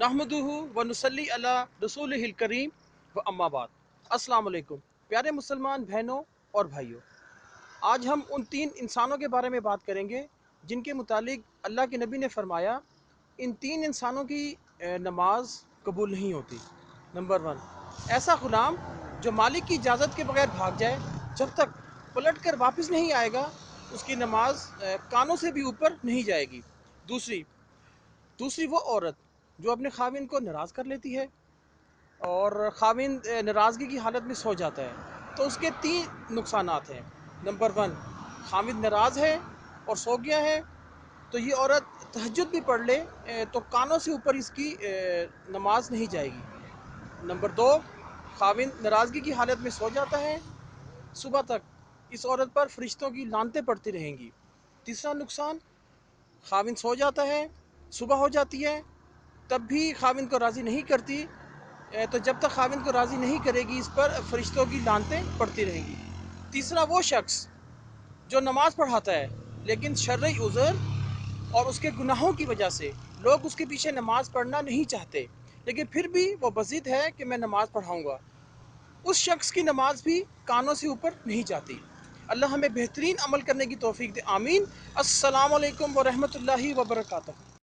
नहमदुहु व नुसल्ली अला रसूलिहिल करीम व अम्मा बाद। अस्सलाम वालेकुम प्यारे मुसलमान बहनों और भाइयों, आज हम उन तीन इंसानों के बारे में बात करेंगे जिनके मुतालिक अल्लाह के नबी ने फरमाया इन तीन इंसानों की नमाज कबूल नहीं होती। नंबर 1, ऐसा ग़ुलाम जो मालिक की इजाज़त के बगैर भाग जाए, जब तक पलट कर वापस नहीं आएगा उसकी नमाज कानों से भी ऊपर नहीं जाएगी। दूसरी वो औरत जो अपने खाविन को नाराज़ कर लेती है और खाविन नाराज़गी की हालत में सो जाता है तो उसके तीन नुकसानात हैं। नंबर 1, खाविन नाराज़ है और सो गया है तो ये औरत तहज्जुद भी पढ़ ले तो कानों से ऊपर इसकी नमाज नहीं जाएगी। नंबर 2, खाविन नाराज़गी की हालत में सो जाता है, सुबह तक इस औरत पर फरिश्तों की लानतें पड़ती रहेंगी। तीसरा नुकसान, खाविन सो जाता है, सुबह हो जाती है, तब भी खाविन को राज़ी नहीं करती, तो जब तक खाविन को राज़ी नहीं करेगी इस पर फरिश्तों की लानतें पड़ती रहेंगी। तीसरा वो शख्स जो नमाज़ पढ़ाता है लेकिन शर्ई उज़र और उसके गुनाहों की वजह से लोग उसके पीछे नमाज़ पढ़ना नहीं चाहते, लेकिन फिर भी वो बज़िद है कि मैं नमाज़ पढ़ाऊँगा, उस शख्स की नमाज भी कानों से ऊपर नहीं जाती। अल्लाह हमें बेहतरीन अमल करने की तौफीक दे, आमीन। अस्सलामु अलैकुम व रहमतुल्लाहि व बरकातहू।